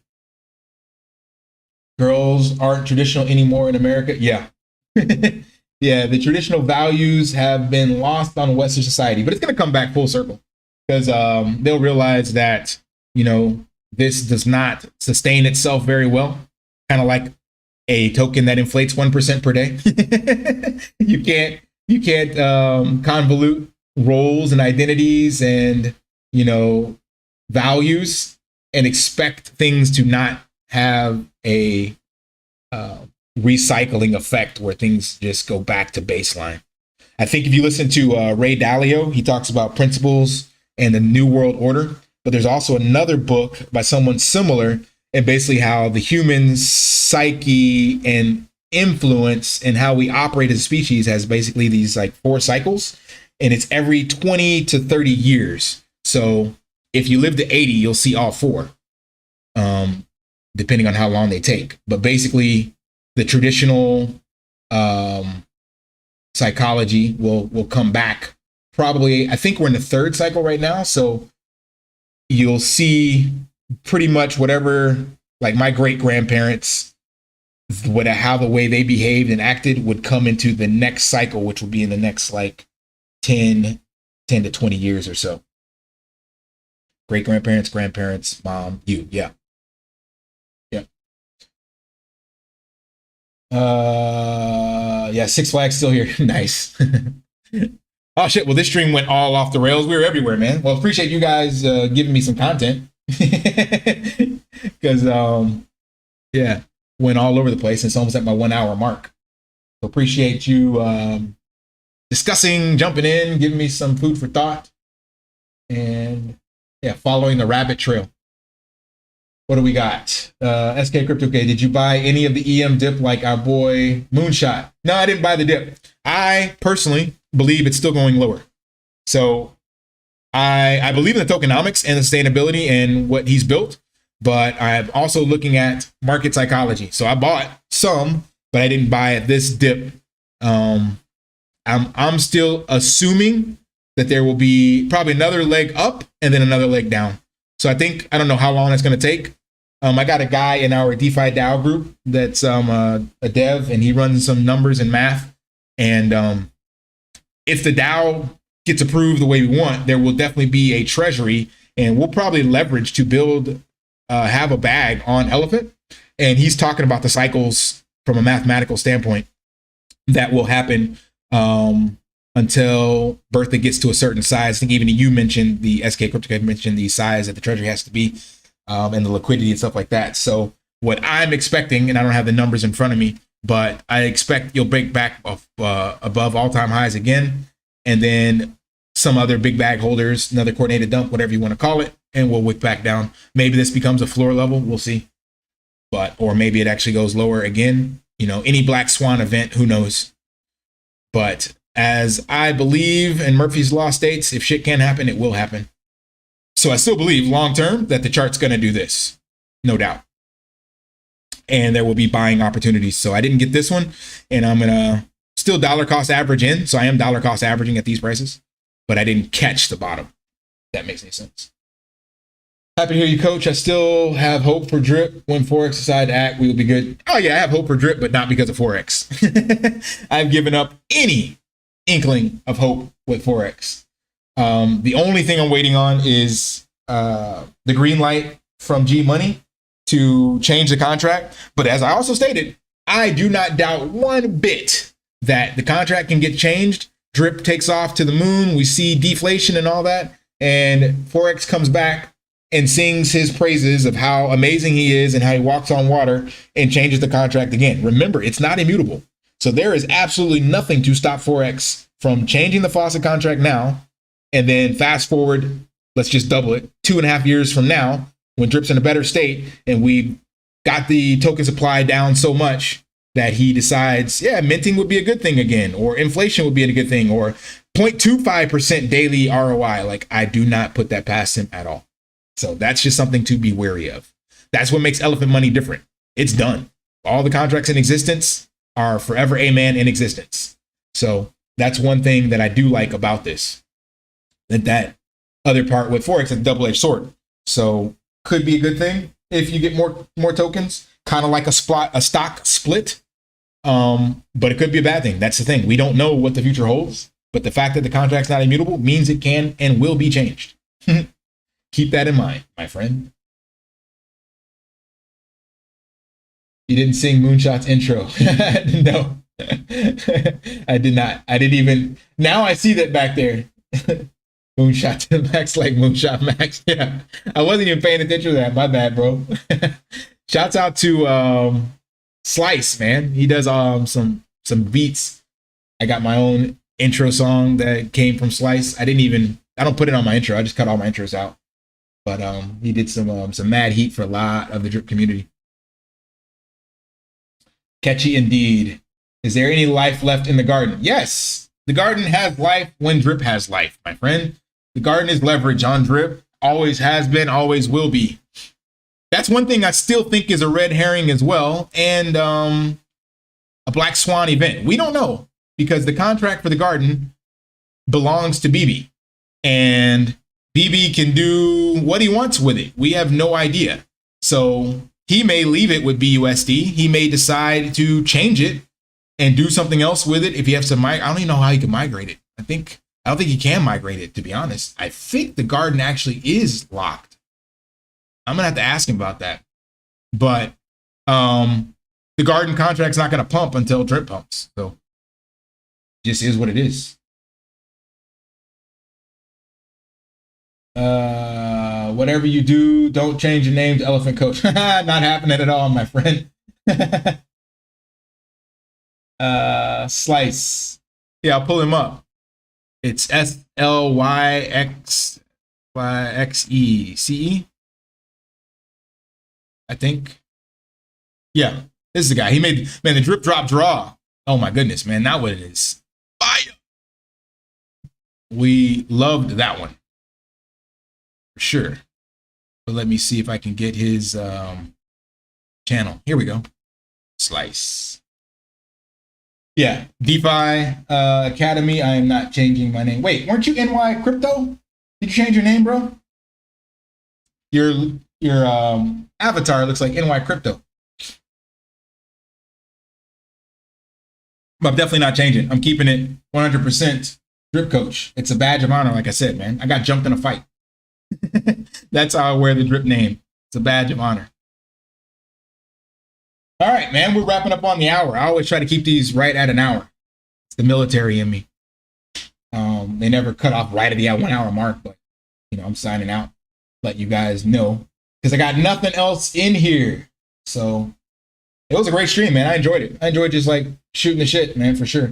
Speaker 2: Girls aren't traditional anymore in America. Yeah. Yeah, the traditional values have been lost on Western society, but it's going to come back full circle because they'll realize that, this does not sustain itself very well. Kind of like a token that inflates 1% per day. You can't convolute roles and identities and, values and expect things to not have a recycling effect where things just go back to baseline. I think if you listen to Ray Dalio, he talks about principles and the New World Order, but there's also another book by someone similar and basically how the human psyche and influence and how we operate as a species has basically these like 4 cycles, and it's every 20 to 30 years. So if you live to 80, you'll see all 4. Depending on how long they take. But basically, the traditional psychology will come back probably. I think we're in the 3rd cycle right now. So you'll see pretty much whatever, like my great grandparents, how the way they behaved and acted would come into the next cycle, which will be in the next like 10 to 20 years or so. Great grandparents, grandparents, mom, you. Yeah. Yeah, Six Flags still here. Nice. Oh shit, well this stream went all off the rails. We were everywhere, man. Well, appreciate you guys giving me some content. Because yeah, went all over the place. It's almost at my 1 hour mark. So appreciate you discussing, jumping in, giving me some food for thought. And yeah, following the rabbit trail. What do we got? SK Crypto K, did you buy any of the EM dip like our boy Moonshot? No, I didn't buy the dip. I personally believe it's still going lower. So I believe in the tokenomics and the sustainability and what he's built, but I'm also looking at market psychology. So I bought some, but I didn't buy at this dip. I'm still assuming that there will be probably another leg up and then another leg down. So I don't know how long it's going to take. I got a guy in our DeFi DAO group that's a dev, and he runs some numbers and math. And if the DAO gets approved the way we want, there will definitely be a treasury, and we'll probably leverage to build, have a bag on Elephant. And he's talking about the cycles from a mathematical standpoint that will happen until Bertha gets to a certain size. I think even you mentioned, the SK Crypto mentioned the size that the treasury has to be, and the liquidity and stuff like that. So what I'm expecting, and I don't have the numbers in front of me, but I expect you'll break back above all-time highs again, and then some other big bag holders, another coordinated dump, whatever you want to call it, and we'll wick back down. Maybe this becomes a floor level. We'll see. Or maybe it actually goes lower again. You know, any black swan event, who knows? But as I believe in Murphy's Law states, if shit can happen, it will happen. So I still believe long term that the chart's going to do this, no doubt. And there will be buying opportunities. So I didn't get this one, and I'm going to still dollar cost average in. So I am dollar cost averaging at these prices, but I didn't catch the bottom. If that makes any sense. Happy to hear you, coach. I still have hope for drip. When Forex decide to act, we will be good. Oh yeah, I have hope for drip, but not because of Forex. I've given up any inkling of hope with Forex. The only thing I'm waiting on is the green light from G Money to change the contract. But as I also stated, I do not doubt one bit that the contract can get changed. Drip takes off to the moon. We see deflation and all that, and Forex comes back and sings his praises of how amazing he is and how he walks on water and changes the contract again. Remember, it's not immutable. So there is absolutely nothing to stop Forex from changing the Faucet contract now, and then fast forward, let's just double it, 2.5 years from now, when Drip's in a better state and we've got the token supply down so much that he decides, yeah, minting would be a good thing again, or inflation would be a good thing, or 0.25% daily ROI. Like, I do not put that past him at all. So that's just something to be wary of. That's what makes Elephant Money different. It's done. All the contracts in existence are forever amen in existence. So that's one thing that I do like about this. That other part with Forex is a double-edged sword. So could be a good thing if you get more tokens, kind of like a stock split. But it could be a bad thing. That's the thing. We don't know what the future holds, but the fact that the contract's not immutable means it can and will be changed. Keep that in mind, my friend. You didn't sing Moonshot's intro. No, I did not. I didn't even. Now I see that back there. Moonshot to Max, like Moonshot Max. Yeah, I wasn't even paying attention to that. My bad, bro. Shouts out to Slice, man. He does some beats. I got my own intro song that came from Slice. I don't put it on my intro. I just cut all my intros out. But he did some mad heat for a lot of the drip community. Catchy indeed. Is there any life left in the garden? Yes, the garden has life when drip has life, my friend. The garden is leverage on drip. Always has been, always will be. That's one thing I still think is a red herring as well, and a black swan event. We don't know, because the contract for the garden belongs to BB, and BB can do what he wants with it. We have no idea. So he may leave it with BUSD. He may decide to change it and do something else with it. If he has to I don't even know how he can migrate it. I don't think he can migrate it, to be honest. I think the garden actually is locked. I'm gonna have to ask him about that. But the garden contract's not gonna pump until drip pumps. So just is what it is. Whatever you do, don't change your name to Elephant Coach. Not happening at all, my friend. Slice. Yeah, I'll pull him up. It's SLYXYXECE, I think. Yeah, this is the guy. He made, man, the drip drop draw. Oh my goodness, man, not what it is. Fire. We loved that one. for sure. But let me see if I can get his channel. Here we go. Slice. Yeah, DeFi Academy. I am not changing my name. Wait, weren't you NY Crypto? Did you change your name, bro? Your avatar looks like NY Crypto. But I'm definitely not changing. I'm keeping it 100% drip coach. It's a badge of honor, like I said, man. I got jumped in a fight. That's how I wear the drip name. It's a badge of honor. All right, man, we're wrapping up on the hour. I always try to keep these right at an hour. It's the military in me. They never cut off right at the 1 hour mark, but you know, I'm signing out. Let you guys know because I got nothing else in here. So it was a great stream, man. I enjoyed it. I enjoyed just like shooting the shit, man, for sure.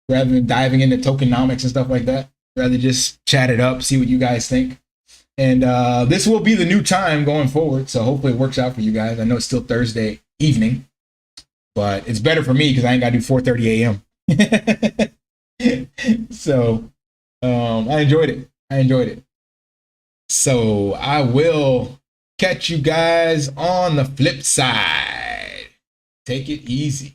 Speaker 2: Rather than diving into tokenomics and stuff like that. Rather just chat it up, see what you guys think. And this will be the new time going forward. So hopefully it works out for you guys. I know it's still Thursday evening, but it's better for me because I ain't got to do 4:30 a.m. So I enjoyed it. I enjoyed it. So I will catch you guys on the flip side. Take it easy.